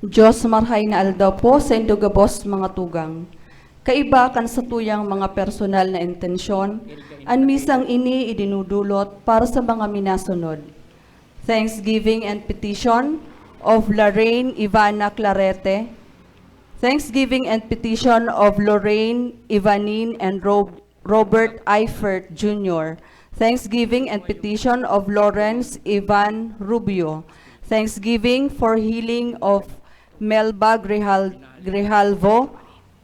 Diyos marhay na aldaw po sa indugabos mga tugang. Kaiba kan sa tuyang mga personal na intensyon, an misang ini idinudulot para sa mga minasunod. Thanksgiving and petition of Lorraine Ivana Clarete. Thanksgiving and petition of Lorraine Ivanin and Robert Eifert Jr. Thanksgiving and petition of Lawrence Ivan Rubio. Thanksgiving for healing of Melba Grijalvo,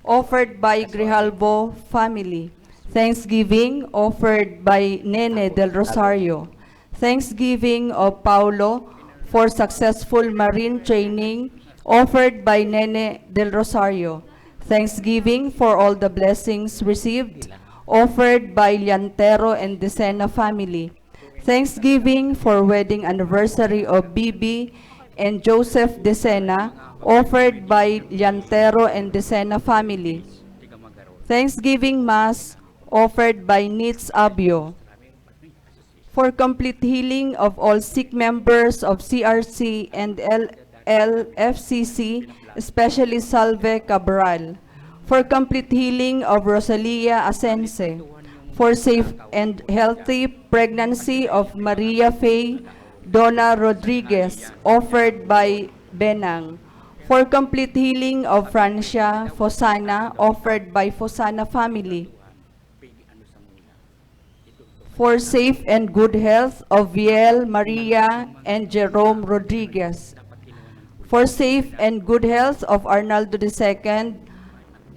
offered by Grijalvo family. Thanksgiving offered by Nene del Rosario. Thanksgiving of Paulo for successful marine training, offered by Nene del Rosario. Thanksgiving for all the blessings received, offered by Llantero and Decena family. Thanksgiving for wedding anniversary of Bibi and Joseph Decena, offered by Llantero and Decena family. Thanksgiving Mass, offered by Nitz Abio. For complete healing of all sick members of CRC and LFCC, especially Salve Cabral. For complete healing of Rosalia Asense. For safe and healthy pregnancy of Maria Faye Donna Rodriguez, offered by Benang. For complete healing of Francia Fosana, offered by Fosana family. For safe and good health of Viel Maria and Jerome Rodriguez. For safe and good health of Arnaldo II,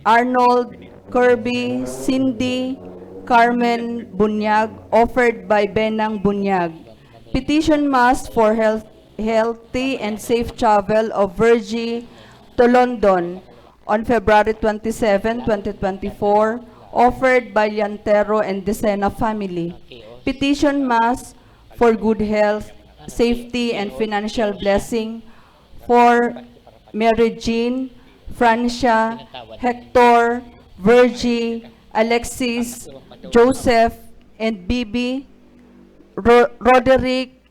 Arnold, Kirby, Cindy, Carmen Bunyag, offered by Benang Bunyag. Petition Mass for healthy and safe travel of Virgie to London on February 27, 2024, offered by Llantero and Decena family. Petition Mass for good health, safety, and financial blessing for Mary Jean, Francia, Hector, Virgie, Alexis, Joseph, and Bibi, Roderick,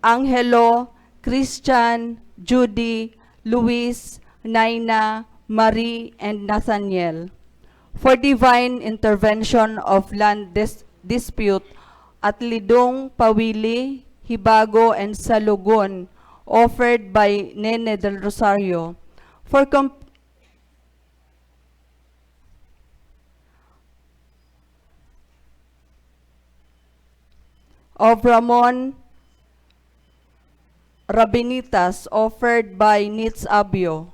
Angelo, Christian, Judy, Luis, Naina, Marie, and Nathaniel. For divine intervention of land dispute at Lidong, Pawili, Hibago, and Salugon, offered by Nene del Rosario. For of Ramon Rabinitas, offered by Nitz Abio.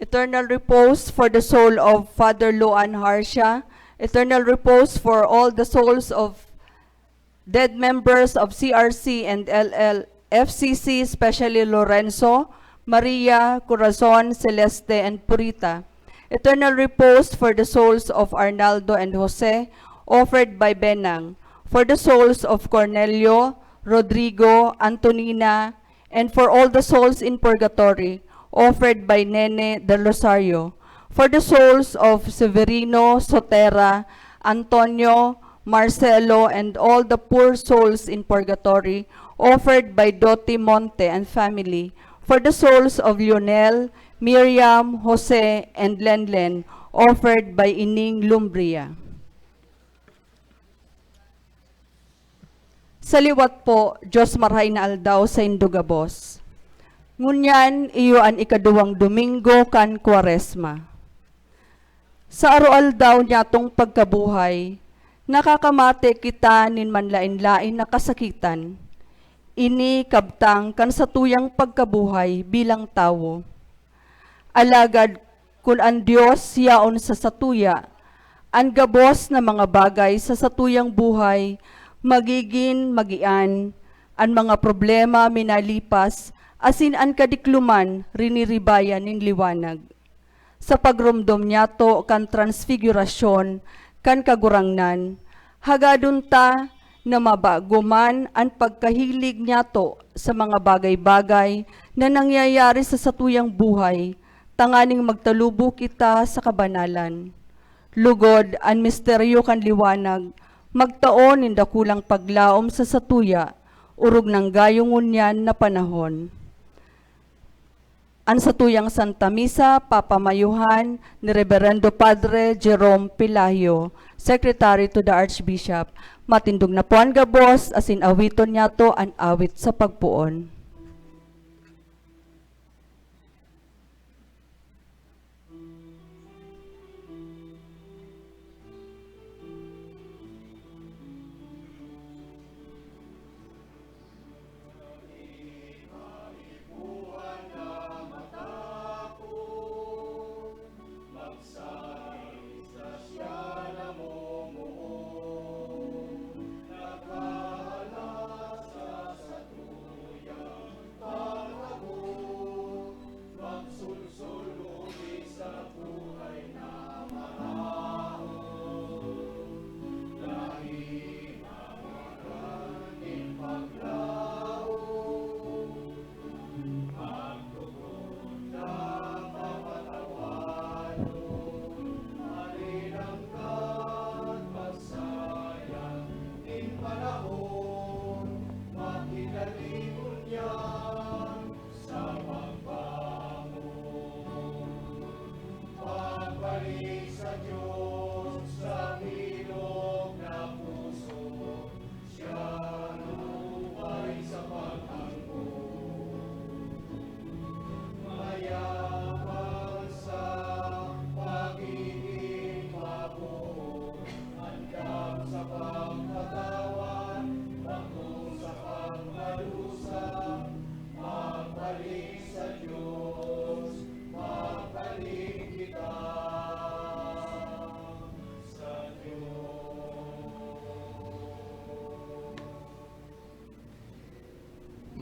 Eternal repose for the soul of Father Luan Harsha. Eternal repose for all the souls of dead members of CRC and LLFCC, especially Lorenzo, Maria, Corazon, Celeste, and Purita. Eternal repose for the souls of Arnaldo and Jose, offered by Benang. For the souls of Cornelio, Rodrigo, Antonina, and for all the souls in purgatory, offered by Nene del Rosario. For the souls of Severino, Sotera, Antonio, Marcelo, and all the poor souls in purgatory, offered by Doti Monte and family. For the souls of Lionel, Miriam, Jose, and Lenlen, offered by Ining Lumbria. Saliwat po, Diyos marhay na aldaw sa indugabos. Ngunyan, iyo an ikaduwang Domingo kan Kwaresma. Sa aroal daw niya tong pagkabuhay, nakakamate kita nin manlain-lain na kasakitan. Ini kabtang kan sa tuyang pagkabuhay bilang tao. Alagad kun ang Diyos yaon sa satuya, ang gabos na mga bagay sa satuyang buhay, magiging magian, ang mga problema minalipas, asin ang kadikluman riniribayan ng liwanag. Sa pagrumdom niya to kan transfigurasyon, kan kagurangnan, hagadun ta na mabaguman ang pagkahilig niya to sa mga bagay-bagay na nangyayari sa satuyang buhay, tanganing magtalubo kita sa kabanalan. Lugod ang misteryo kan liwanag, magtaon in dakulang paglaom sa satuya, urog ng gayong unyan na panahon. An sa tuyang Santa Misa, papamayuhan ni Reverendo Padre Jerome Pelayo, Secretary to the Archbishop. Matindog na po ang gabos, asin awiton niya to an awit sa pagpuon.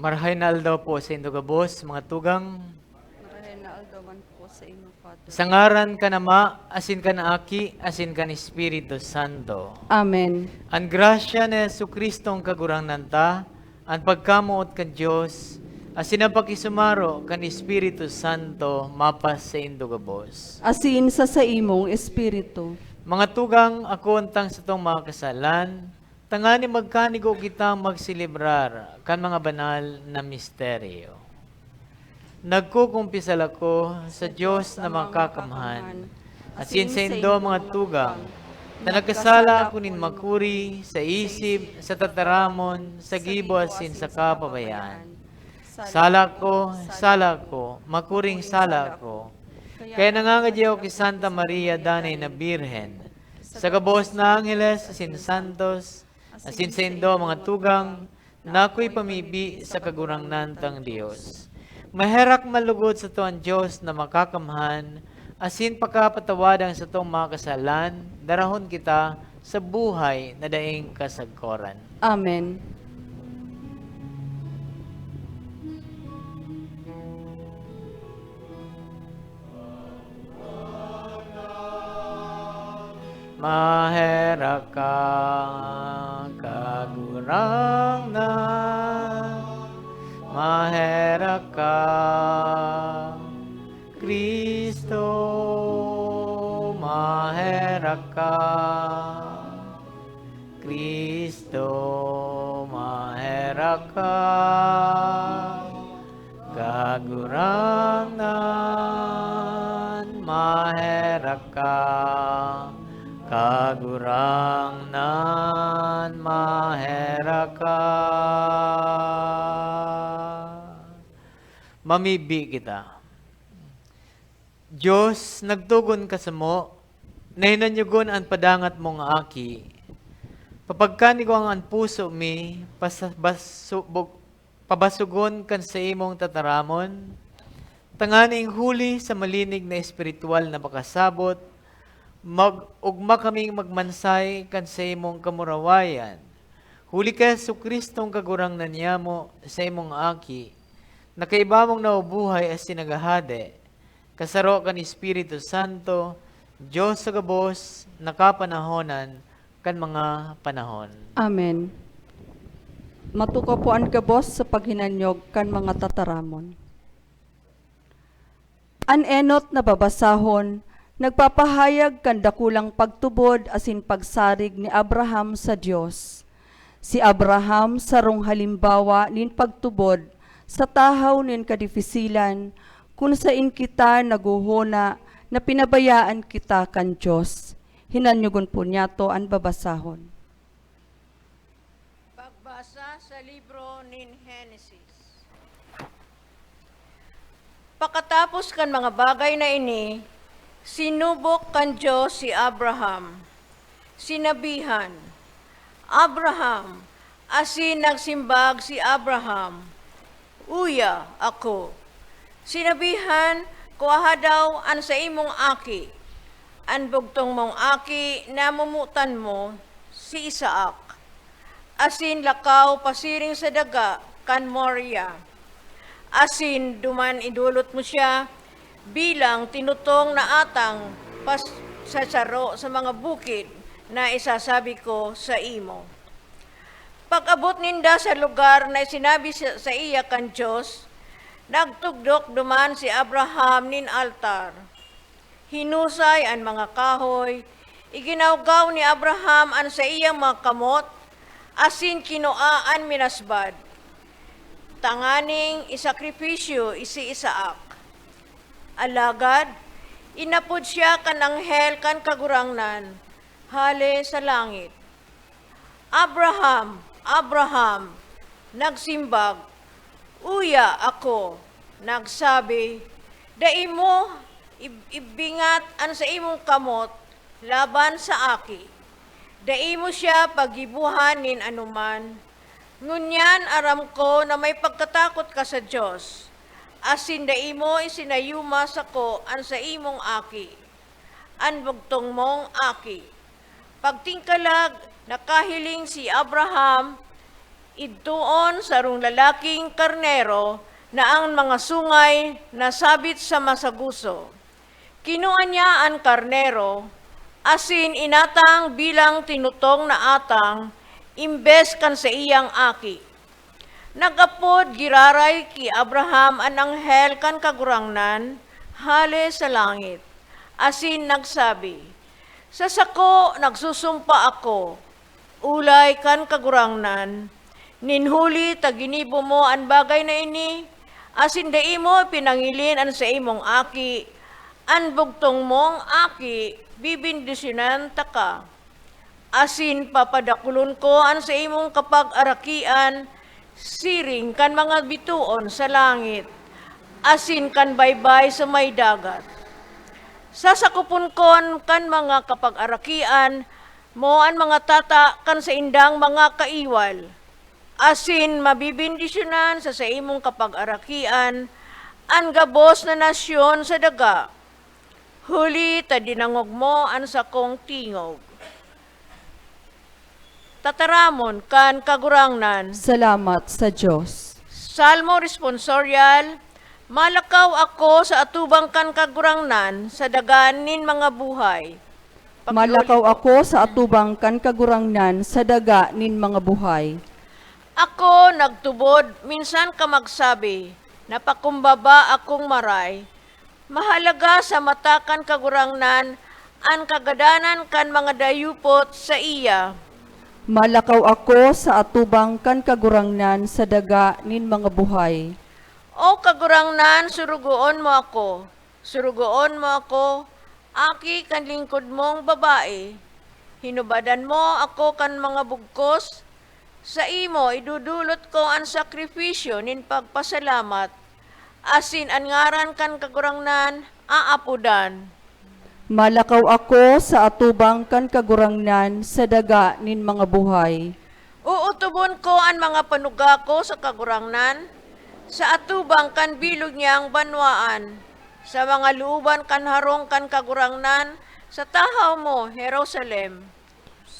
Marahinal daw po sa Indogabos, mga tugang. Marahin na aldawan po sa inyo, Father. Sangaran ka na ma, asin ka na aki, asin ka ni Espiritu Santo. Amen. Ang grasya ni Jesucristong kagurang nanta, ang pagkamuot kan Diyos, asin ang pakisumaro kan Espiritu Santo, mapas sa Indogabos. Asin sa imong espiritu. Mga tugang, ako antang sa itong mga kasalan, tangani magkanigo kitang magsilibrar kan mga banal na misteryo. Nagkukumpisal ako sa Diyos na makakamahan, at sinsendo mga tugang, na nagkasala ako nin makuri sa isip, sa tataramon, sa gibo asin sa kapabayaan. Sala ko, makuring sala ko. Kaya nangangadyaw kay Santa Maria, danay na Birhen, sa gabos na Angeles, asin Santos, asin sa indo mga tugang, na ako'y pamibi sa kagurang nantang Diyos. Maherak malugod sa tuwan Diyos na makakamahan, asin pagkapatawadang sa tuwang mga kasalan, darahon kita sa buhay na daing kasagkoran. Amen. Maherak ka kagurang na, maherak ka Kristo, maherak ka Kristo, maherak ka kagurang nan, maherak ka kagurang nan, maherak ka. Mamibi kita. Diyos, nagtugon ka sa mo, nahinanyugon ang padangat mong aki. Papagkanigo ang puso mi, pabasugon kan sa imong tataramon, tanganing huli sa malinig na espiritual na makasabot, ugma kaming magmansay kan sa imong kamurawayan. Huli ka Jesucristong kagurang nanyamo sa imong aki, nakaibamong naubuhay as sinagahade, kasaro kan Espiritu Santo, Diyos sa gabos, nakapanahonan, kan mga panahon. Amen. Matuko po ang gabos sa paghinanyog kan mga tataramon. An enot na babasahon, nagpapahayag kan dakulang pagtubod asin pagsarig ni Abraham sa Dios. Si Abraham sarong halimbawa nin pagtubod sa tahaw nin kadifisilan kung sain kita naguhuna na pinabayaan kita kan Diyos. Hinanyugon po niya to ang babasahon. Pagbasa sa libro nin Genesis. Pakatapos kan mga bagay na ini, sinubok kan Diyos si Abraham. Sinabihan, Abraham, asin nagsimbag si Abraham, Uya ako. Sinabihan, kuha daw an sa imong aki, an bugtong mong aki na mumutan mo si Isaac. Asin lakaw pasiring sa daga kan Moria. Asin duman idulot mo siya bilang tinutong na atang sa saro sa mga bukid na isasabi ko sa imo. Pag-abot ninda sa lugar na sinabi sa iya kan Diyos, nagtugdok duman si Abraham nin altar. Hinusay ang mga kahoy, iginawgaw ni Abraham an sa iyang mga kamot, asin kinuaan minasbad. Tanganing isakripisyo isi Isaac. Alagad, inapod siya kan anghel kan kagurangnan, hale sa langit. Abraham, Abraham, nagsimbag, Uya ako, nagsabi, dai mo ibingat an sa imong kamot laban sa aki. Dai mo siya pagibuhan nin anuman. Ngunyan aram ko na may pagkatakot ka sa Diyos. Asin dai mo isinayuma sa ko an sa imong aki. An bugtong mong aki. Pagtingkalag nakahiling si Abraham idtuon sa rong lalaking karnero na ang mga sungay na sabit sa masaguso. Kinuha niya ang karnero, asin inatang bilang tinutong na atang, imbes kan sa iyang aki. Nagapod giraray ki Abraham ang anghel kan kagurangnan, hale sa langit. Asin nagsabi, sa sako nagsusumpa ako, ulay kan kagurangnan, ninhuli taginibo mo ang bagay na ini, asin dai mo pinangilin an sa imong aki, an bugtong mong aki, bibindisyonan taka. Asin papadakulon ko an sa imong kapag-arakian, siring kan mga bituon sa langit, asin kan baybay sa may dagat. Sasakupon kon kan mga kapag-arakian, mo an mga tata kan sa indang mga kaiwal, asin mabibindisyonan sa imong kapag-arakian, an gabos na nasyon sa daga. Huli ta dinangog mo an sa kong tingog. Tataramon kan kagurangnan. Salamat sa Diyos. Salmo responsorial. Malakaw ako sa atubang kan kagurangnan sa daganin mga buhay. Malakaw ako sa atubang kan kagurangnan sa daga nin mga buhay. Ako nagtubod, minsan ka magsabi, napakumbaba akong maray. Mahalaga sa mata kan kagurangnan, an kagadanan kan mga dayupot sa iya. Malakaw ako sa atubang kan kagurangnan sa daga nin mga buhay. O kagurangnan, surugoon mo ako. Surugoon mo ako, aki kan lingkod mong babae. Hinubadan mo ako kan mga bugkos. Sa imo, idudulot ko ang sakripisyo nin pagpasalamat. Asin an ngaran kan kagurangnan, aapudan. Malakaw ako sa atubang kan kagurangnan sa daga nin mga buhay. Uutubon ko ang mga panuga ko sa kagurangnan, sa atubang kan bilog niyang banwaan, sa mga luuban kan harong kan kagurangnan, sa tahaw mo, Jerusalem.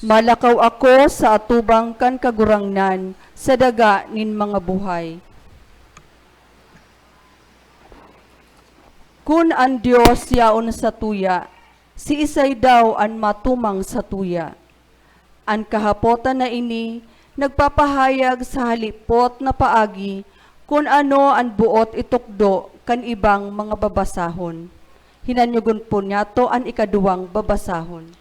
Malakaw ako sa atubang kan kagurangnan sa daga nin mga buhay. Kun ang Diyos yaon sa tuya, si isay daw ang matumang sa tuya. Ang kahapotan na ini, nagpapahayag sa halipot na paagi, kung ano ang buot itukdo kan ibang mga babasahon. Hinanyugon po niya to ang ikaduwang babasahon.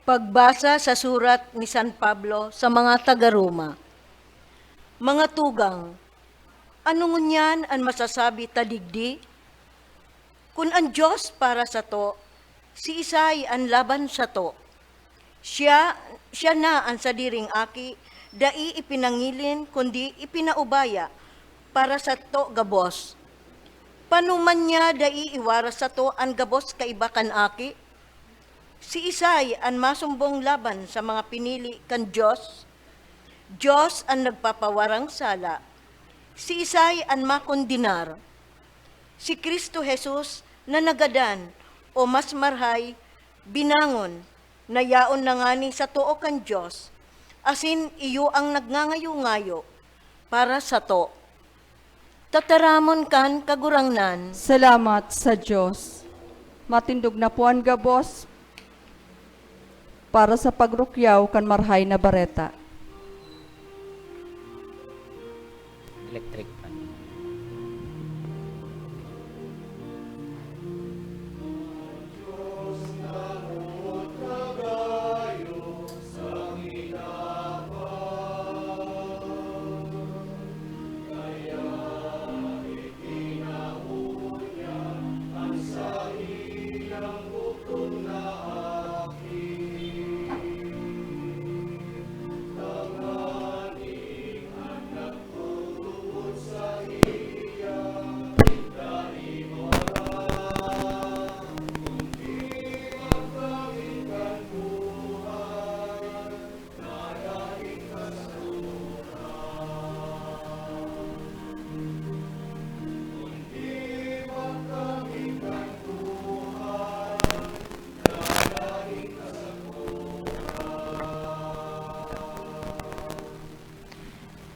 Pagbasa sa surat ni San Pablo sa mga taga-Roma. Mga tugang, Ano ngunyan ang masasabi tadigdi? Kung ang Diyos para sa to, si Isay ang laban sa to. Siya na ang sadiring aki, dai ipinangilin kundi ipinaubaya para sa to gabos. Panuman niya dai iwaras sa to ang gabos kaiba kan aki? Si Isay ang masumbong laban sa mga pinili kan Diyos. Diyos ang nagpapawarang sala. Si Isay ang makondinar. Si Kristo Jesus na nagadan o mas marhay, binangon, na yaon na ngani sa tuo kan Diyos, asin iyo ang nagngangayo-ngayo para sa to. Tataramon kan kagurangnan, Salamat sa Diyos. Matindog na po ang gabos para sa pagrukyaw kan marhay na bareta. Electric fan.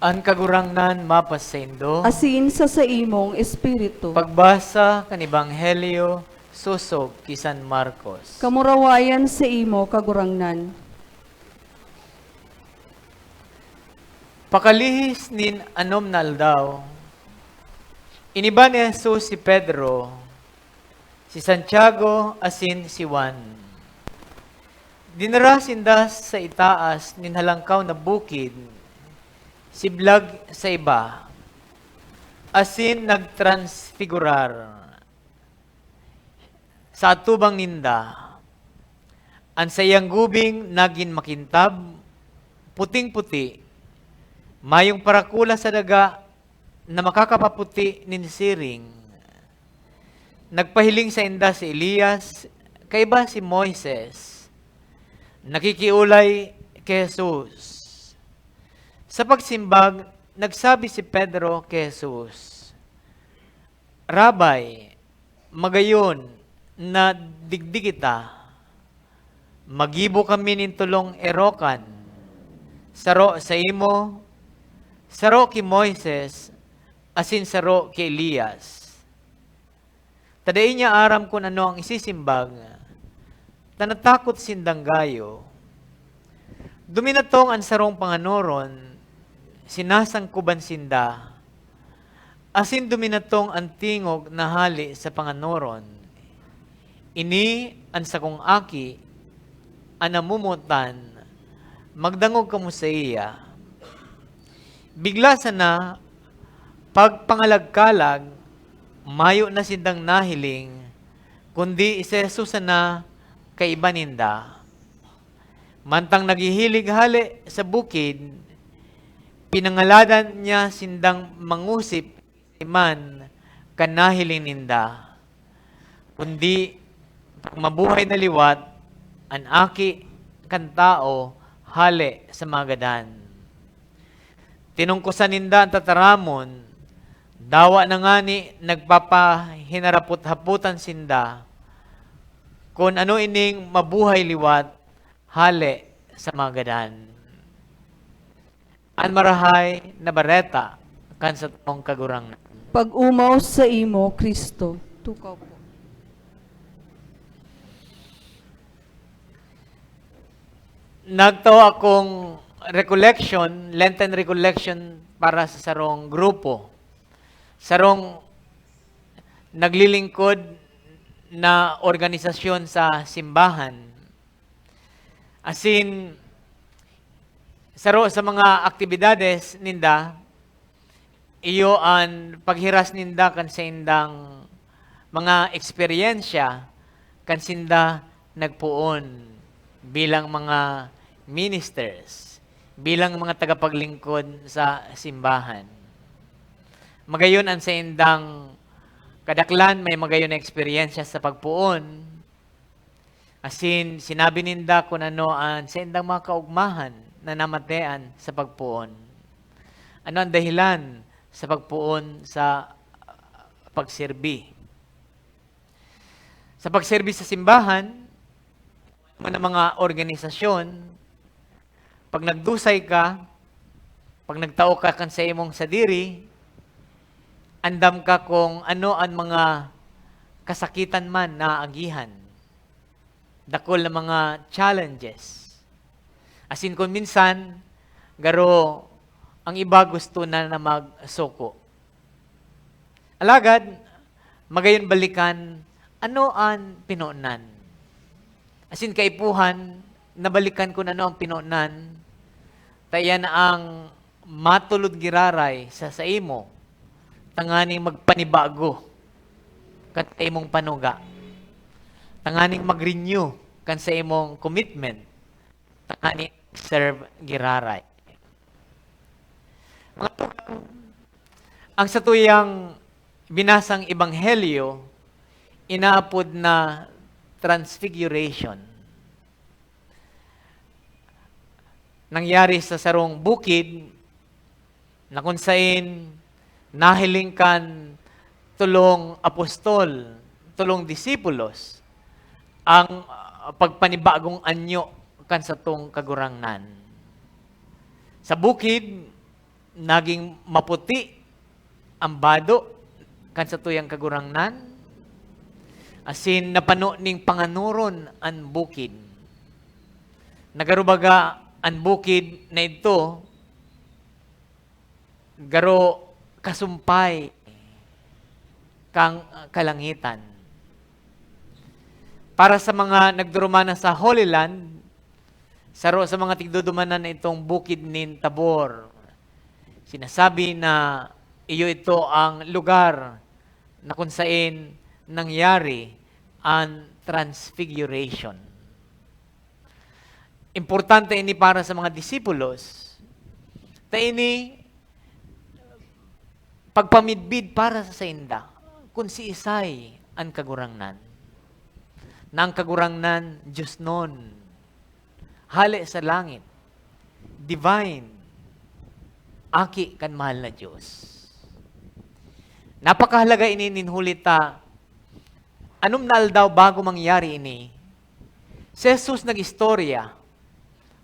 Ang kagurangnan mapasendo. Asin sa imong espiritu. Pagbasa kan Ebanghelyo susog kisan Marcos. Kamurawayan sa imo kagurangnan. Pakalihis nin anom na aldaw, iniba ni Jesus si Pedro, si Santiago, asin si Juan. Dinara sindas sa itaas nin halangkaw na bukid, si Blag sa iba, asin nagtransfigurar sa atubang ninda. Ang sayang gubing nagin makintab, puting-puti, mayong parakula sa daga na makakapaputi nin siring. Nagpahiling sa inda si Elias, kaiba si Moises, nakikiulay kay Jesus. Sa pagsimbag, nagsabi si Pedro kay Jesus, Rabay, magayon na digdi kita, magibo kami nin tulong erokan, saro sa imo, saro ki Moises, asin saro ki Elias. Tadain niya aram kung ano ang isisimbag, tanatakot sindanggayo. Duminatong ang sarong panganoron, sinasangkuban sinda, asin duminatong ang tingog na hali sa panganoron. Ini ang sakong aki, anamumutan, magdangog kamo sa iya. Bigla sana, pagpangalagkalag, mayo na sindang nahiling, kundi isa Jesus na kaiba ninda. Mantang naghihilig hali sa bukid, pinangaladan niya sindang mangusip iman kanahiling ninda. Kundi mabuhay na liwat ang aki kan tao hali sa magadan. Tinungkusan ninda ang tataramon, dawa na nga ni nagpapahinaraput-haputan sinda kung ano ining mabuhay liwat hali sa magadan. Ang marahay na bareta kan sa tong kagurang. Pag-umaw sa imo, Kristo. Tukaw po. Nagtaw akong recollection, Lenten recollection para sa sarong grupo. Sarong naglilingkod na organisasyon sa simbahan. Asin, saro sa mga aktibidades ninda, iyo an paghiras ninda kan sa indang mga eksperyensya kan sinda nagpuon bilang mga ministers, bilang mga tagapaglingkod sa simbahan. Magayon ang sa indang kadaklan may magayon na eksperyensya sa pagpuon. Asin sinabi ninda kung ano ang sa indang mga kaugmahan na namatean sa pagpuon. Ano ang dahilan sa pagpuon sa pagserbi? Sa pagserbi sa simbahan, ng mga organisasyon, pag nagdusay ka, pag nagtao ka kan sa imong sadiri, andam ka kung ano ang mga kasakitan man na agihan. Dakol na mga challenges. Asin kung minsan, garo, ang iba gusto na magsuko. Alagad, magayon balikan, ano ang pinunan? Asin kaipuhan, nabalikan ko na ano ang pinunan, tayan ang matulod giraray sa imo, tanganing magpanibago, kat imong panuga. Tanganing mag-renew kan sa imong commitment, tanganing serve giraray. Mga tugang, ang satuyang binasang ebanghelyo, inaapod na transfiguration. Nangyari sa sarong bukid, na kung sain nahilingkan tulong apostol, tulong disipulos, ang pagpanibagong anyo kan sa tong kagurangnan. Sa bukid, naging maputi ang bado kan sa tuyang kagurangnan, asin napano ning panganuron ang bukid. Nagarubaga ang bukid na ito, garo kasumpay kang kalangitan. Para sa mga nagdurumana sa Holy Land, sa mga tigdudumanan na itong bukid nin Tabor, sinasabi na iyo ito ang lugar na kung saan nangyari ang transfiguration. Importante ini para sa mga disipulos. Ta ini pagpamidbid para sa inda kung si Isay ang kagurangnan. Nang kagurangnan Diyos nun, hali sa langit, divine, aki kan mahal na Diyos. Napakahalaga ini ninhulita. Anong naldaw bago mangyari ini? Si Jesus nag-istorya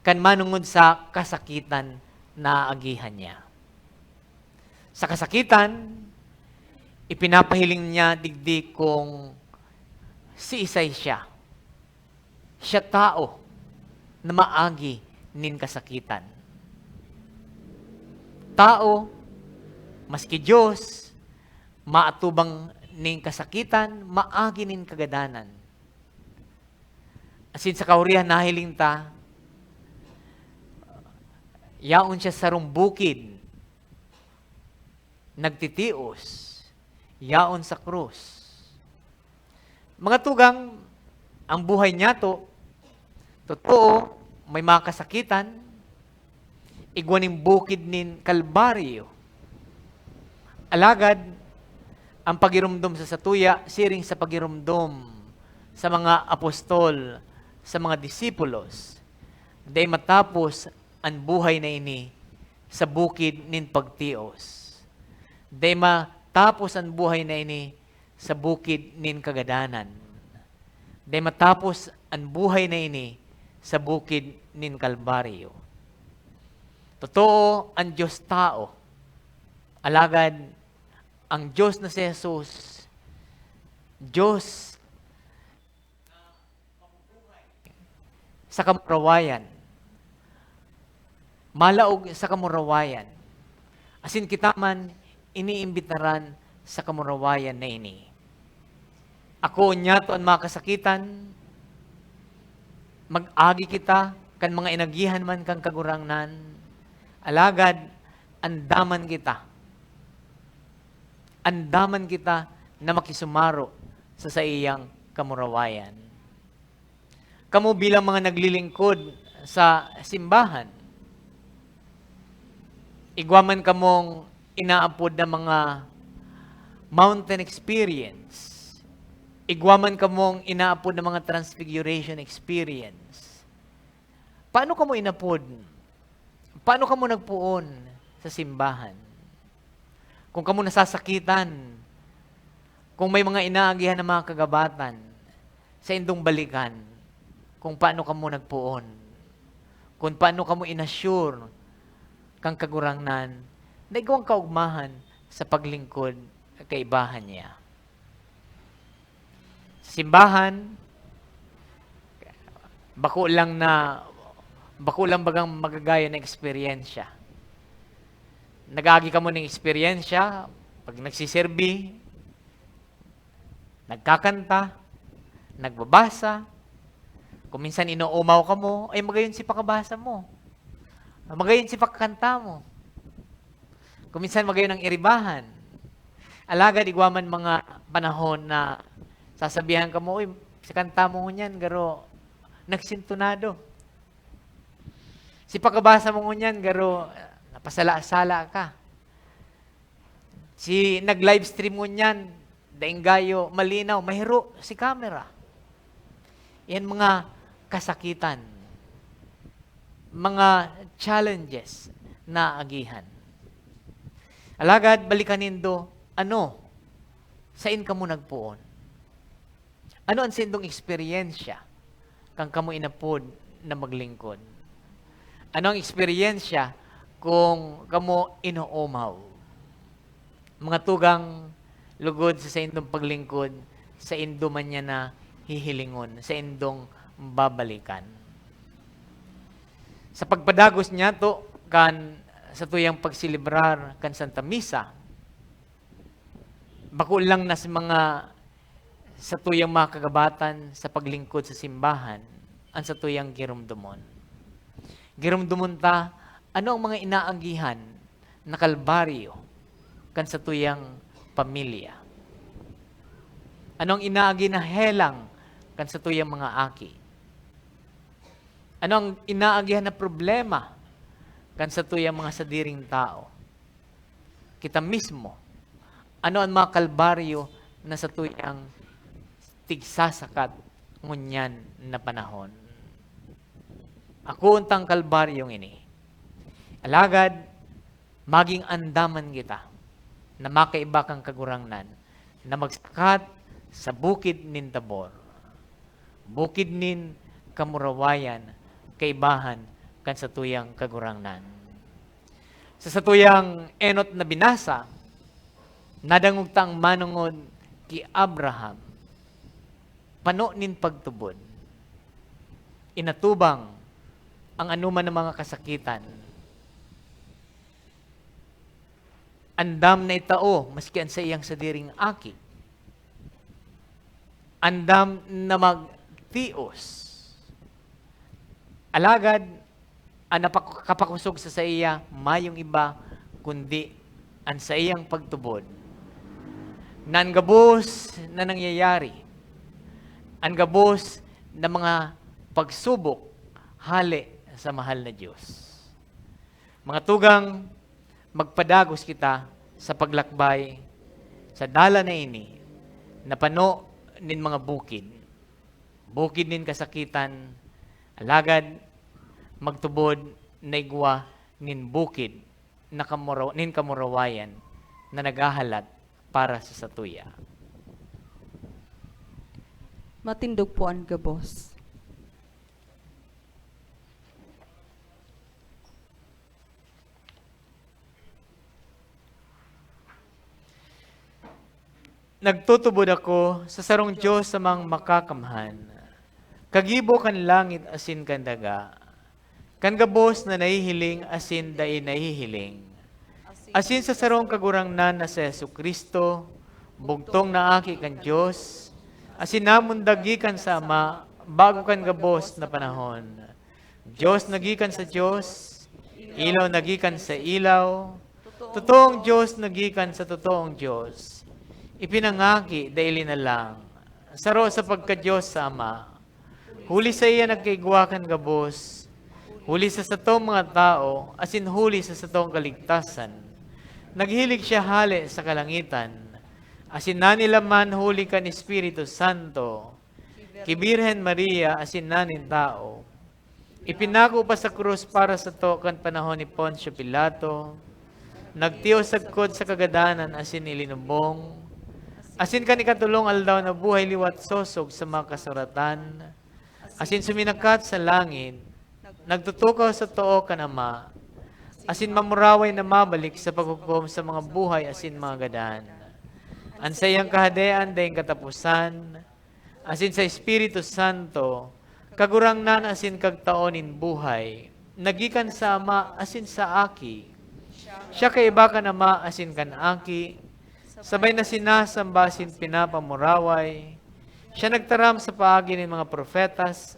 kan manungod sa kasakitan na agihan niya. Sa kasakitan, ipinapahiling niya digdi kung si Isay siya. Siya tao na maagi nin kasakitan. Tao, maski Diyos, maatubang ning kasakitan, maagi nin kagadanan. Asin sa kaurihan nahiling ta, yaon siya sa bukid, nagtitios, yaon sa krus. Mga tugang, ang buhay niya to, totoo, may mga kasakitan, igwaning bukid nin Kalbaryo. Alagad, ang pagirumdom sa satuya, siring sa pagirumdom sa mga apostol, sa mga disipulos, day matapos ang buhay na ini sa bukid nin pagtios. Day matapos ang buhay na ini sa bukid nin kagadanan. Day matapos ang buhay na ini sa bukid nin Kalbaryo. Totoo ang Diyos tao. Alagad, ang Diyos na si Jesus, Diyos sa kamurawayan. Malaog sa kamurawayan. Asin kita man, iniimbitaran sa kamurawayan na ini. Ako niya to ang mga kasakitan, mag-agi kita, kan mga inagihan man kang kagurangnan, alagad, andaman kita. andaman kita na makisumaro sa iyang kamurawayan. Kamo bilang mga naglilingkod sa simbahan, igwaman kamong inaapod na mga mountain experience. Igwaman kamong inaapod na mga transfiguration experience. Paano kamo inapod? Paano kamo nagpuon sa simbahan? Kung kamo nasasakitan, kung may mga inaagihan ng mga kagabatan sa indong balikan, kung paano kamo nagpuon, kung paano kamo inassure kang kagurangnan na igawang kaugmahan sa paglingkod kay ibahan niya. Sa simbahan, bako lang bagang magagaya ng eksperyensya. Nag-agi ka mo ng eksperyensya pag nagsiserbi, nagkakanta, nagbabasa, kung minsan inuumaw ka mo, ay magayon si pakabasa mo. Magayon si pakakanta mo. Kung minsan magayon ang iribahan. Alagad igwaman mga panahon na sasabihan ka mo, uy, sa kanta mo ngunyan, garo, nagsintunado. Si pakabasa mo ngunyan, garo, napasala-sala ka. Si nag-livestream ngunyan, dainggayo, malinaw, mahiro si camera. Yan mga kasakitan, mga challenges na agihan. Alagad, balikan nindo, sain ka mo nagpuon? Ano ang sindong eksperyensya kang kamo inapod na maglingkod? Ano ang eksperyensya kung kamo inuumaw? Mga tugang lugod sa indong paglingkod, sa indo man niya na hihilingon, sa indong babalikan. Sa pagpadagos niya to, sa tuyang pagsilibrar kan Santa Misa, bako lang na sa tuyang mga kagabatan sa paglingkod sa simbahan, ang sa tuyang girumdumon. Girumdumon ta, ano ang mga inaagihan na kalbaryo kan sa tuyang pamilya? Ano ang inaagi na helang kan sa tuyang mga aki? Ano ang inaagihan na problema kan sa tuyang mga sadiring tao? Kita mismo, ano ang mga kalbaryo na sa tuyang tigsasakat ngunyan na panahon? Ako untang kalbaryong ini. Alagad, maging andaman kita na makaiba kang kagurangnan na magsakat sa bukid nin Tabor. Bukid nin kamurawayan, kaibahan kan sa tuyang kagurangnan. Sa tuyang enot na binasa, nadangog tang manungod ki Abraham, pano nin pagtubod, inatubang ang anuman ng mga kasakitan, andam na itao, maski sa iyang sadiring aki, andam na magtios, alagad, ang kapakusog sa iya, mayong iba, kundi ang sa iyang pagtubod. Nangabos na nangyayari. Ang gabos na mga pagsubok, hali sa mahal na Diyos. Mga tugang, magpadagos kita sa paglakbay sa dala na ini, na pano nin mga bukid. Bukid nin kasakitan, alagad, magtubod na igwa nin bukid na nin kamurawayan na naghahalat para sa satuya. Matindog po ang gabos. Nagtutubod ako sa sarong Diyos sa mga makakamhan. Kagibo kan langit asin kan daga. Kan gabos na nahihiling asin dai nahihiling. Asin sa sarong kagurangnan na sa Jesucristo, bugtong na aki kan Diyos, asin namon dagikan sa Ama, bago kan gabos na panahon. Diyos nagikan sa Diyos, ilaw nagikan sa ilaw, Totoong Diyos nagikan sa totoong Diyos. Ipinangaki daili na lang. Saro sa pagka-Diyos sa Ama. Huli sa iya nagkaigwakan gabos. Huli sa satong mga tao, asin huli sa satong kaligtasan. Naghilig siya hali sa kalangitan. Asin nanila man huli kan Espiritu Santo. Kibirhen Maria, asin nanin tao. Ipinako pa sa krus para sa to kan panahon ni Poncio Pilato. Nagtiyo sagkod sa kagadanan, asin ilinubong. Asin kan ikatulong aldaw na buhay liwat sosog sa mga kasuratan. Asin suminakat sa langit. Nagtutukaw sa too kan Ama. Asin mamuraway na mabalik sa paghukom sa mga buhay asin mga gadan. Ansayang kahadean dayang katapusan. Asin sa Espiritu Santo. Kagurangnan asin kagtaonin buhay. Nagikan sa Ama asin sa Aki. Siya kaiba kan Ama asin kan Aki. Sabay na sinasamba asin pinapamuraway. Siya nagtaram sa paagi ng mga profetas.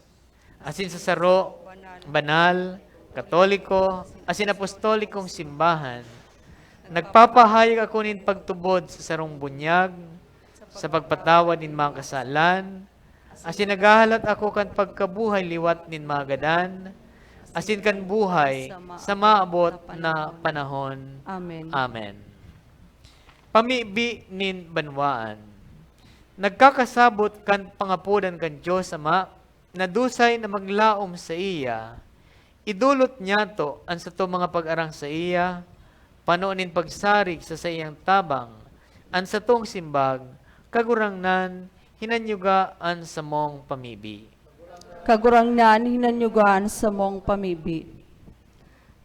Asin sa saro, banal, katoliko, asin apostolikong simbahan. Nagpapahayag ako nin pagtubod sa sarong bunyag, sa pagpatawad nin mga kasalan, asin naghahalat ako kan pagkabuhay liwat nin mga gadan, asin kan buhay sa maabot na panahon. Amen. Amen. Pamibi nin banwaan. Nagkakasabot kan pangapudan kan Diyos Ama, na dusay na maglaom sa iya, idulot niya to ang sa to mga pag-arang sa iya, panoonin pagsarig sa iyang tabang, ang sa tong simbag, kagurangnan, hinanyugaan sa mong pamibi. Kagurangnan hinanyugaan sa mong pamibi.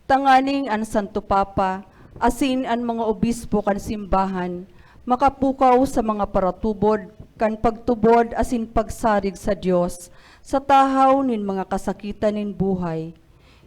Tanganing an Santo Papa, asin an mga obispo kan simbahan, makapukaw sa mga paratubod, kan pagtubod asin pagsarig sa Dios sa tahaw nin mga kasakitan nin buhay.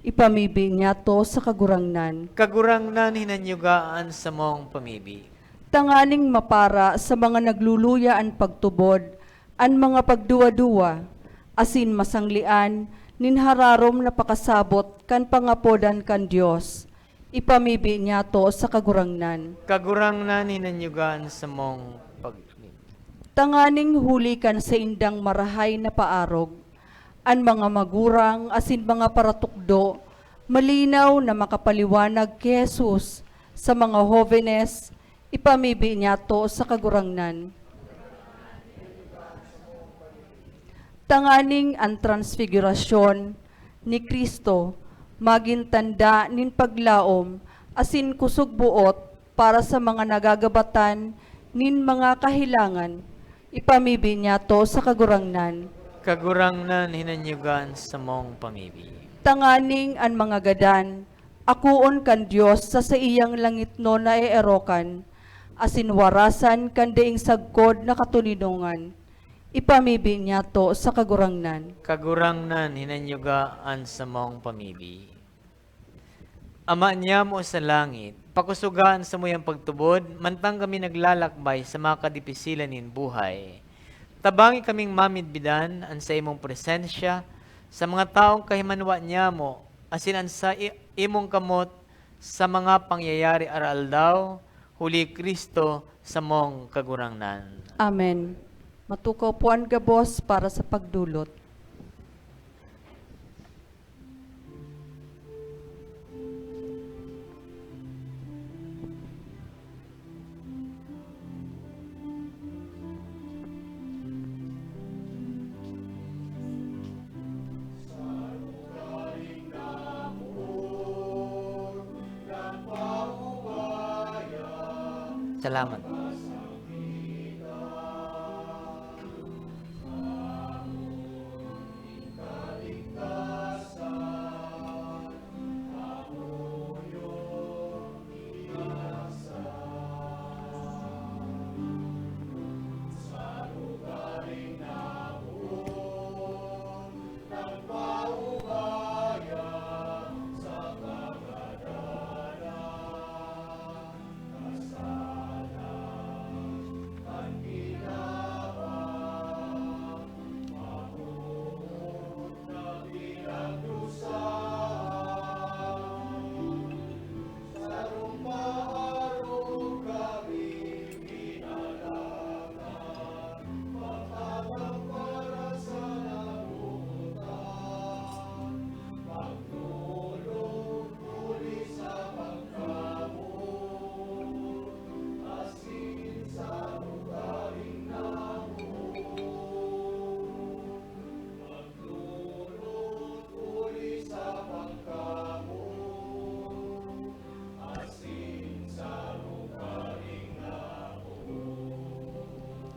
Ipamibi niya to sa kagurangnan. Kagurangnan, hinanyugaan sa mong pamibi. Tanganing mapara sa mga nagluluya an pagtubod, an mga pagduwa-duwa, asin masanglian, nin hararom na pakasabot kan pangapodan kan Dios. Ipamibi niya to sa kagurangnan. Kagurangnan, hinanyugaan sa mong pagpamibi. Tanganing huli kan sa indang marahay na paarog, an mga magurang asin mga paratukdo, malinaw na makapaliwanag kay Jesus sa mga hovenes, ipamibi niya to sa kagurangnan. Tanganing ang transfigurasyon ni Kristo, magintanda nin paglaom, asin kusog buot para sa mga nagagabatan nin mga kahilangan, ipamibi niya to sa kagurangnan. Kagurangnan, hinanyugaan sa mong pamibi. Tanganing an mga gadan, akuon kan Dios sa iyang langit no na erokan, asin warasan kan daing sagkod na katuninungan, ipamibi niya to sa kagurangnan. Kagurangnan, hinanyugaan sa mong pamibi. Ama niya mo sa langit, pakusugaan sa muyang pagtubod, mantang kami naglalakbay sa mga kadipisilan nin buhay. Tabangi kaming mamidbidan an sa imong presensya, sa mga taong kahimanwa niya mo, asin an sa imong kamot, sa mga pangyayari aral daw, huli Kristo sa mong kagurangnan. Amen. Matukaw po ang gabos para sa pagdulot. Salamat.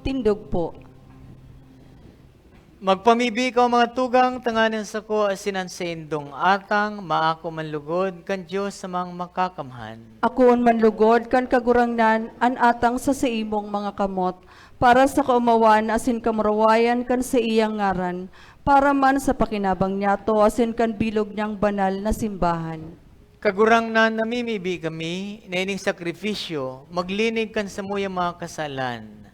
Tindog po. Magpamibi ka mga tugang, tanganin sa ko, asinan sa indong atang, maako manlugod, kan Diyos sa mga makakamhan. Akoon manlugod kan kagurangnan an atang sa imong mga kamot para sa kaumawan asin kamurawayan kan sa iyang ngaran para man sa pakinabang niyato asin kan bilog niyang banal na simbahan. Kagurang na namimibi kami, naining sakripisyo, maglinig kan sa muya mga kasalan.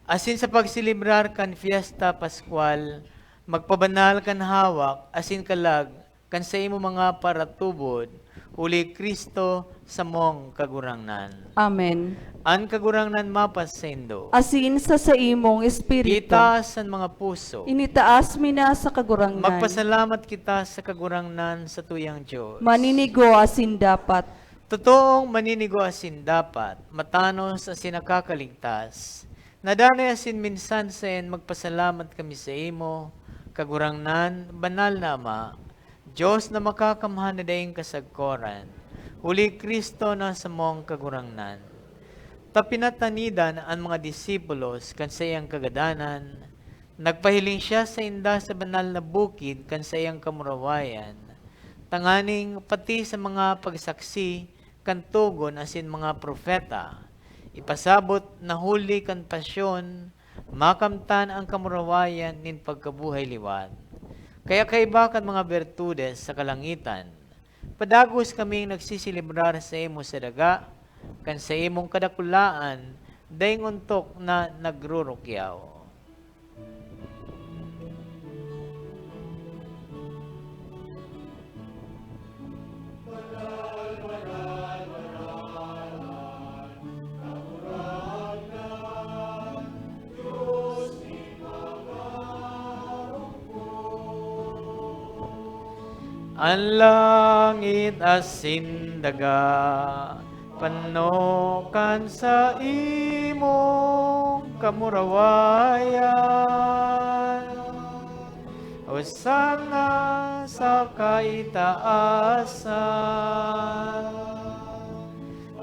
Asin sa pagsilibrar kan Fiesta Pascual, magpabanal kan hawak, asin kalag, kan sa imo mga paratubod, uli Kristo sa mong kagurangnan. Amen. An kagurangnan mapasendo, Asin sa imong espiritu. kita sa mga puso, Initaas mina sa kagurangnan. magpasalamat kita sa kagurangnan sa tuyang Diyos. Maninigo asin dapat. Totoong maninigo asin dapat, matanos asin nakakaligtas. Nadanay asin minsan sen magpasalamat kami sa imo, kagurangnan, banal na Ama, Diyos na makakamhan na daing kasagkoran, uli Kristo na sa mong kagurangnan. Tapinatanidan ang mga disipulos kan sa iyang kagadanan, nagpahiling siya sa inda sa banal na bukid kan sa iyang kamurawayan, tanganing pati sa mga pagsaksi kan tugon asin mga propeta, ipasabot na huli kan pasyon, makamtan ang kamurawayan nin pagkabuhay liwat. Kaya kaiba kan mga bertudes sa kalangitan, padagos kaming nagsisilibrar sa imo sa daga, kan sa imong kadakulaan, daing untok na nagrurukyaw. Ang langit asin daga, panokan sa imong kamurawayan. Hosana sa kaitaasan,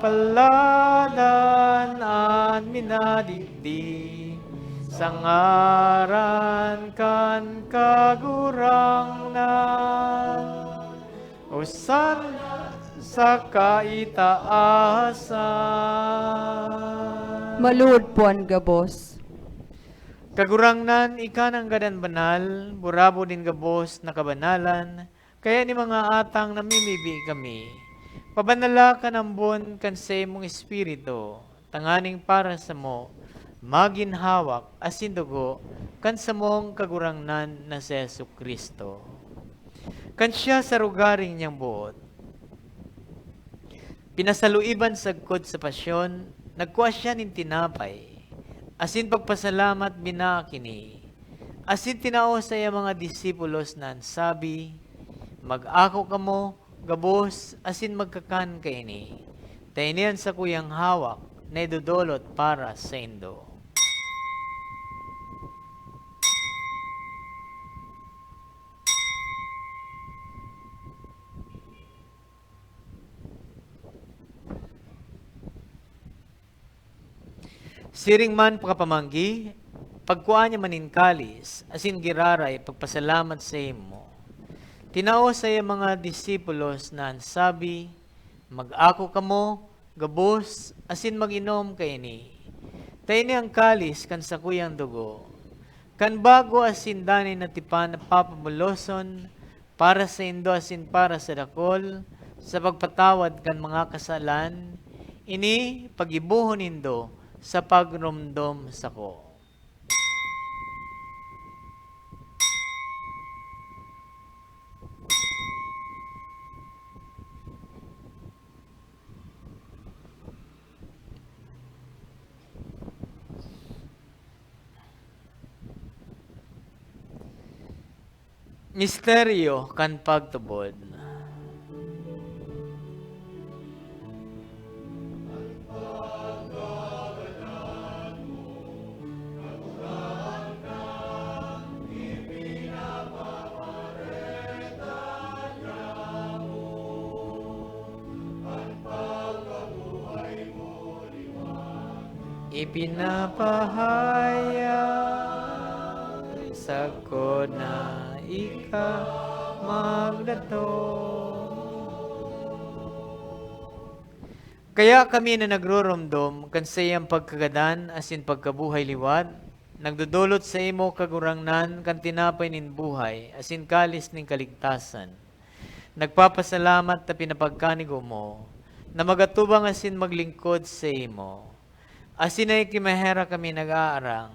paladan an minadigdi, sa ngaran kan kagurangnan. Hosana sa kaitaasan. Maluod po ang gabos. Kagurangnan, ikan ang gadan banal, burabo din gabos na kabanalan, kaya ni mga atang namimibi kami. Pabanala ka ng bon kan sa imong espiritu, tanganing para sa mo, maginhawak asin dugo, kan sa mong kagurangnan na si Yesu Kristo. Kan siya sa rugaring niyang buot, pinasaluiban sagkod sa pasyon, nagkuha siya nin tinapay, asin pagpasalamat binakini, asin tinao sa iya mga disipulos na sabi, mag-ako kamo, gabos, asin magkakan kaini, tainian sa kuyang hawak, na idudolot para sa indo. Siring man pakapamanggi, pagkuha niya maninkalis, asin giraray pagpasalamat sa imo. Tinao sa iya mga disipulos na sabi, mag-ako kamo, gabos, asin mag-inom kaini. Tayni ang kalis kan sa kuyang dugo. Kan bago asin danay na tipan na papamuloson, para sa indo asin para sa dakol, sa pagpatawad kan mga kasalan, ini pagibuhon indo, sa pagrumdom sa ko. Misteryo kan pagtubod. ipinapahaya sa ko na ika magdato. Kaya kami na nagroromdom kansayang pagkagadan asin pagkabuhay liwat, nagdudulot sa imo kagurangnan kan tinapay nin buhay asin kalis ning kaligtasan. Nagpapasalamat na pinapagkanigo mo na magatubang asin maglingkod sa imo. Asin ay kimahera kami nag-aarang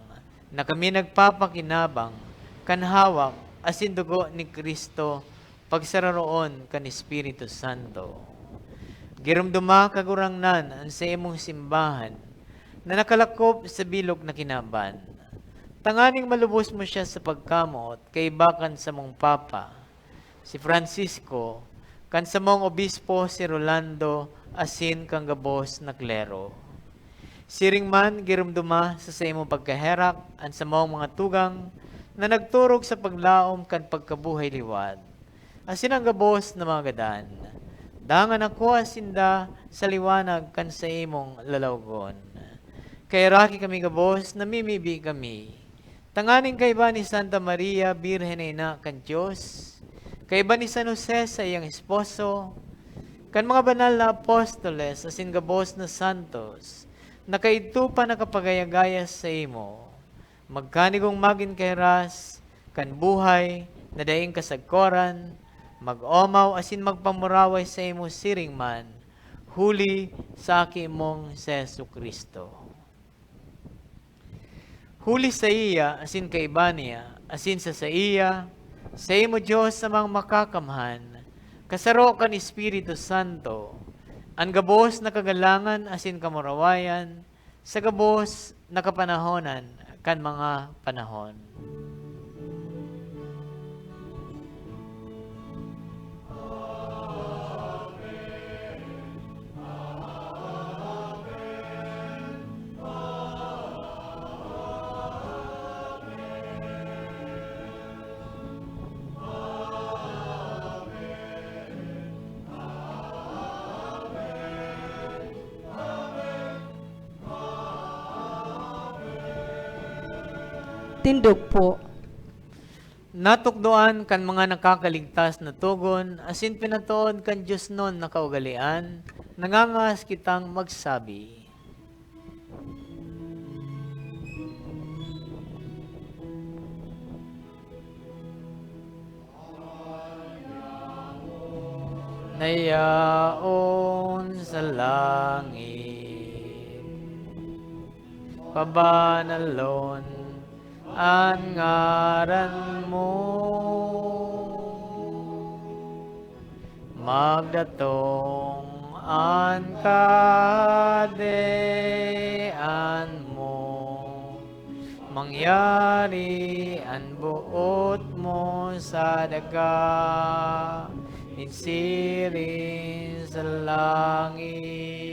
na kami nagpapakinabang kan hawak asin dugo ni Kristo pagsararoon kan Espiritu Santo. Girumduma kagurangnan ang sa imong simbahan na nakalakop sa bilog na kinaban. Tanganing malubos mo siya sa pagkamot kay bakan sa mong papa, si Francisco, kan sa mong obispo si Rolando, asin kang gabos na klero. Siring man girumduma sa imong pagkaherak ang sa mong mga tugang na nagturog sa paglaom kan pagkabuhay liwat. Asin ang gabos na mga gadan. Dangan ako asinda sa liwanag kan sa imong lalawgon. Kay raki kami gabos, namimibi kami. Tanganing kay ba ni Santa Maria, Birhen na kan Diyos, kay ba ni San Jose sa iyang esposo, kan mga banal na apostoles, asin gabos na santos, na kaito pa nakapagayagaya sa imo, magkanigong magin kay ras, kan buhay, na daing kasagkoran, mag-omaw asin magpamuraway sa imo siring man, huli sa aki mong si Jesucristo. Huli sa iya, asin kay iba niya, asin sa iya, sa imo Diyos sa mga makakamhan, kasaro kan Espiritu Santo, ang gabos na kagalangan asin kamurawayan, sa gabos na kapanahonan kan mga panahon. Tindog po. Natukdoan kan mga nakakaligtas na tugon, asin pinatuod kan Diyos nun na kaugalian, nangangas kitang magsabi. Nayaon sa langit, pabanalon ang ngaran mo, magdatong ang kadean mo, mangyari ang buot mo sa daga, insirin sa langit.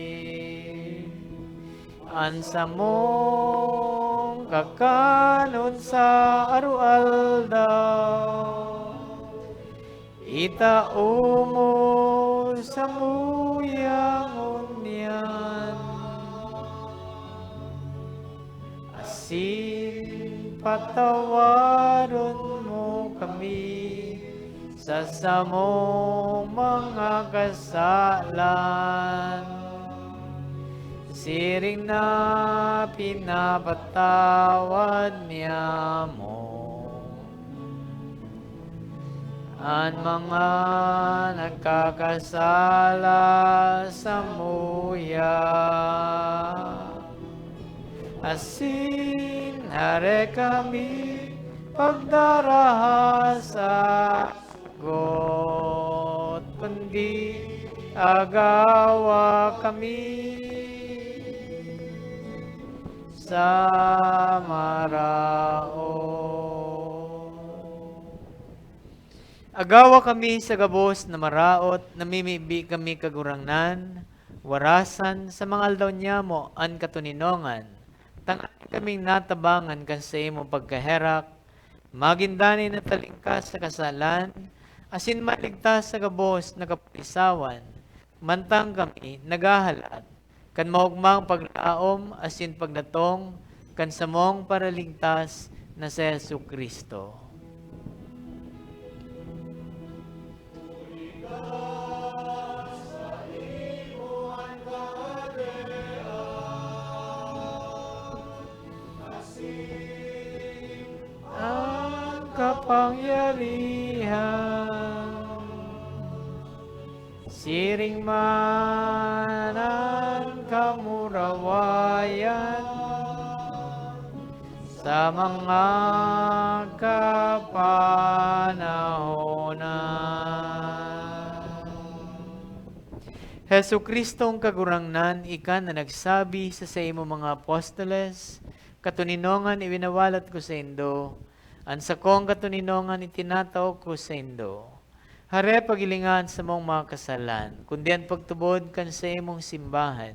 Ansa mong kakanon sa arual daw, itao mo sa muyang unyan, asin patawaron mo kami sa samong mga kasalan, siring na pinapatawad niya mo ang mga nagkakasala sa muya, asin hare kami pagdaraha sa got, kundi agawa kami sa marao. Agawa kami sa gabos na maraot, namimibi kami kagurangnan, warasan sa mga aldaw niya mo an katuninongan, tangan kaming natabangan sa imo pagkaherak, magindani na talingkas sa kasalan, asin maligtas sa gabos na kapulisawan, mantang kami nagahalat, kan mahugmang paglaom asin pagdatong kan samong paraligtas na si Yesu Kristo. Ang kapangyarihan, siring man ang kamurawayan, sa mga kapanahonan. Hesu Kristong kagurangnan, ikan na nagsabi sa imo mga apostoles, katuninongan iwinawalat ko sa indo, ang sakong katuninongan itinataw ko sa indo. Hare pagilingan sa mong mga kasalan, kundi ang pagtubod kan sa imong simbahan.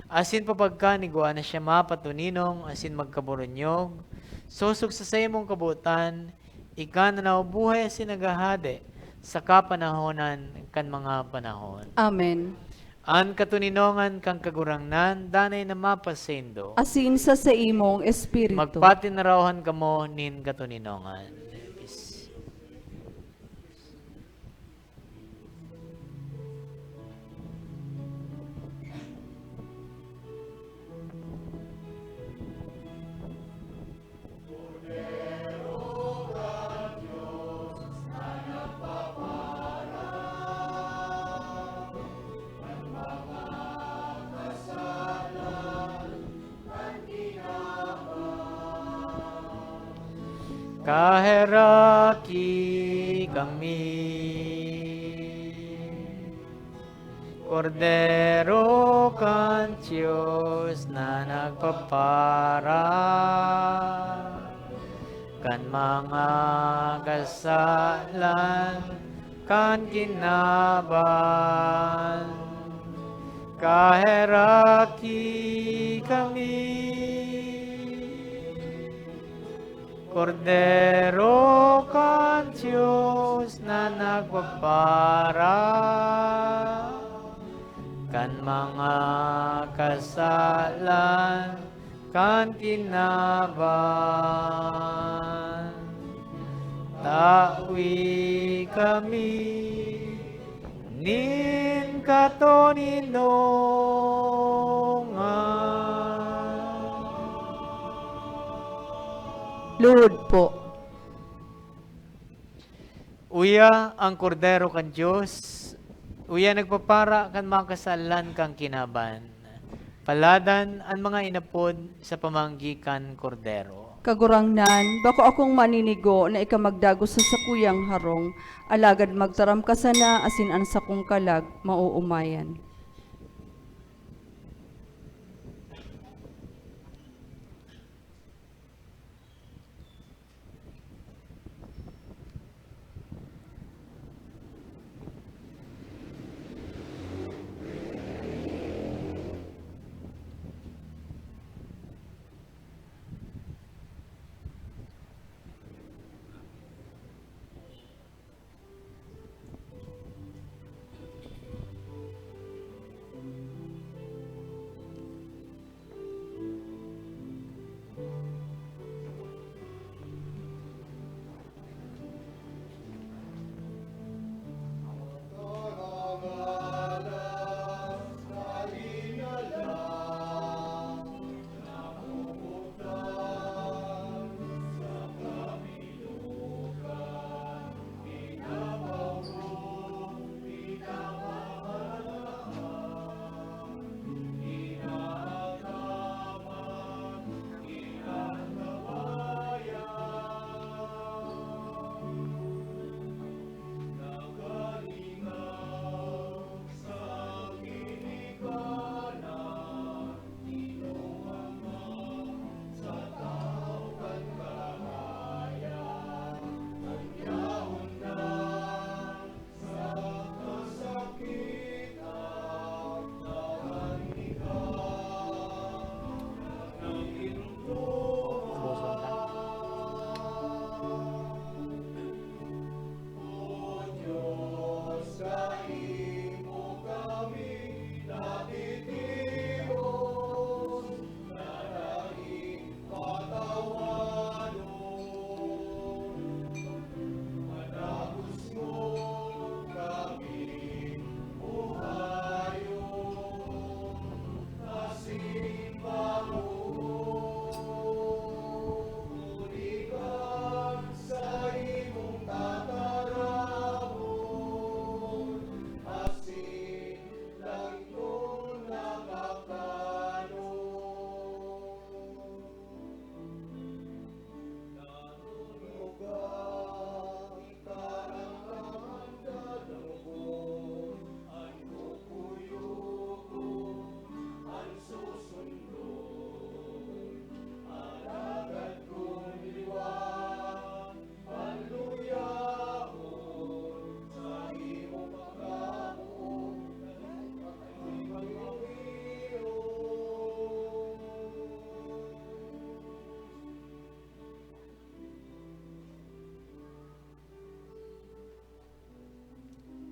Asin papagkanigwa na siya mapatuninong, asin magkaburunyog, susok sa imong kabutan, ikan na naubuhay asin nagahade, sa kapanahonan kan mga panahon. Amen. An katuninongan kang kagurangnan, danay na mapasendo. Asin sa imong espiritu. Magpatinarawan kamo nin katuninongan. Kaheraki kami, Kordero kan Diyos na nagpapara, kan mga kasalan, kan kinaban, kaheraki kami. Kordero kan Diyos na nagpapara, kan mga kasalan, kan kinaban. Tawi kami, nin katuninongan. Lord po. Uya ang kordero kan Diyos, uya nagpapara kan mga kasalan kang kinaban. Paladan ang mga inapod sa pamanggikan kordero. Kagurangnan, bako akong maninigo na ikamagdago sa sakuyang harong, alagad magtaram ka sana asin an sakong kalag, mauumayan.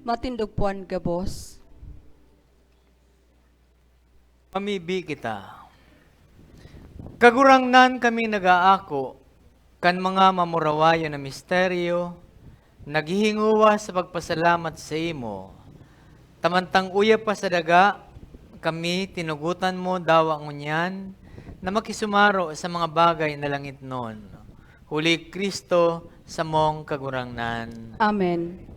Matindugpuan gabos. Mamibi kita. Kagurangnan kami nagaako, kan mga mamurawayo na misteryo, naghihinguwa sa pagpasalamat sa imo. Tamantang uya pa sa daga, kami tinugutan mo dawa ngunyan, na makisumaro sa mga bagay na langit nun. Huli Kristo sa mong kagurangnan. Amen.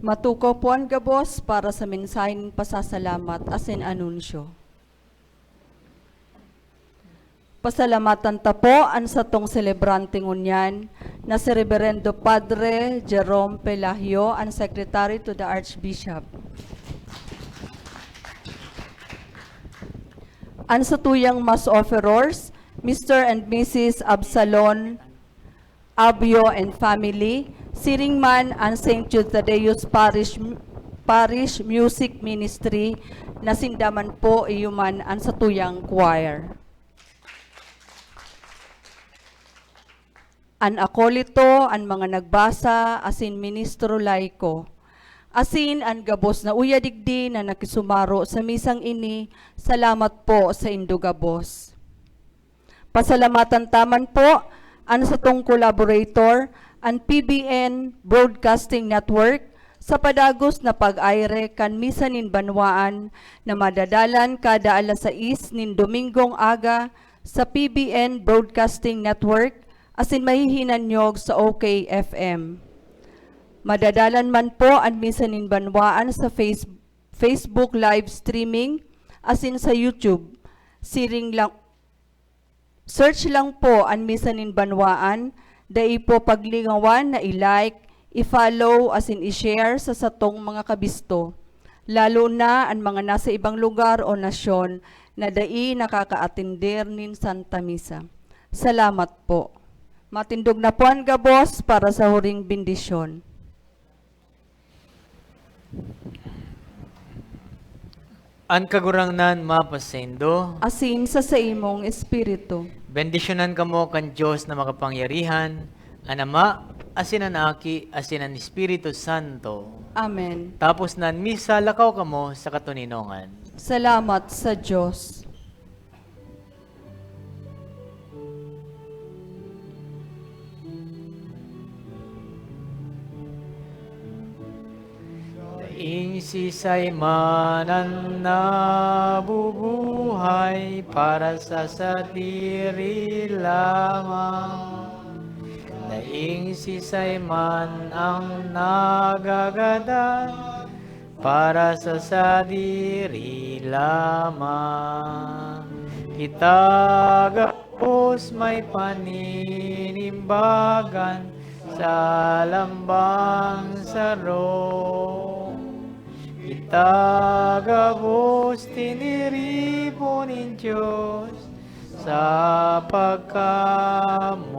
Matukaw po ang gabos para sa mensahin pasasalamat asin anunsyo. Pasalamatan ta po ang satong celebrante ngunyan na si Reverendo Padre Jerome Pelahio, ang Secretary to the Archbishop. Ang satuyang mass offerers, Mr. and Mrs. Absalon Abio and family, Siringman and St. Jude Thaddeus Parish Music Ministry, na sindaman po iyuman ang satuyang choir. An akolito, an mga nagbasa, asin ministro laiko, asin an gabos na uyadigdi na nakisumaro sa misang ini, salamat po sa indo gabos. Pasalamatan taman po ang satong collaborator, ang PBN Broadcasting Network, sa padagos na pag-aire kan misa nin banwaan na madadalan kada alas 6 nin Domingong aga sa PBN Broadcasting Network, asin mahihinanyog sa OKFM. Madadalan man po ang misa nin banwaan sa Facebook live streaming, asin sa YouTube. Search lang po ang misa nin banwaan, dai po paglingawan na i-like, i-follow, asin i-share sa satong mga kabisto. Lalo na ang mga nasa ibang lugar o nasyon na dai nakaka-atender nin Santa Misa. Salamat po. Matindog na po ang gabos para sa huring bendisyon. Ang kagurangnan mapasendo, Asin sa imong espiritu. bendisyonan kamo kan Diyos na makapangyarihan, ang Ama, asin ang Aki, asin ang Espiritu Santo. Amen. Tapos nan misa, lakaw kamo sa katuninongan. Salamat sa Diyos. Daing sisay man ang nabubuhay para sa sadiri lamang. Daing sisay man ang nagagadan para sa sadiri lamang. Kita gapos may paninimbagan sa lambang saro. Kita gabos tiniripon ng Diyos sa pagkamoo.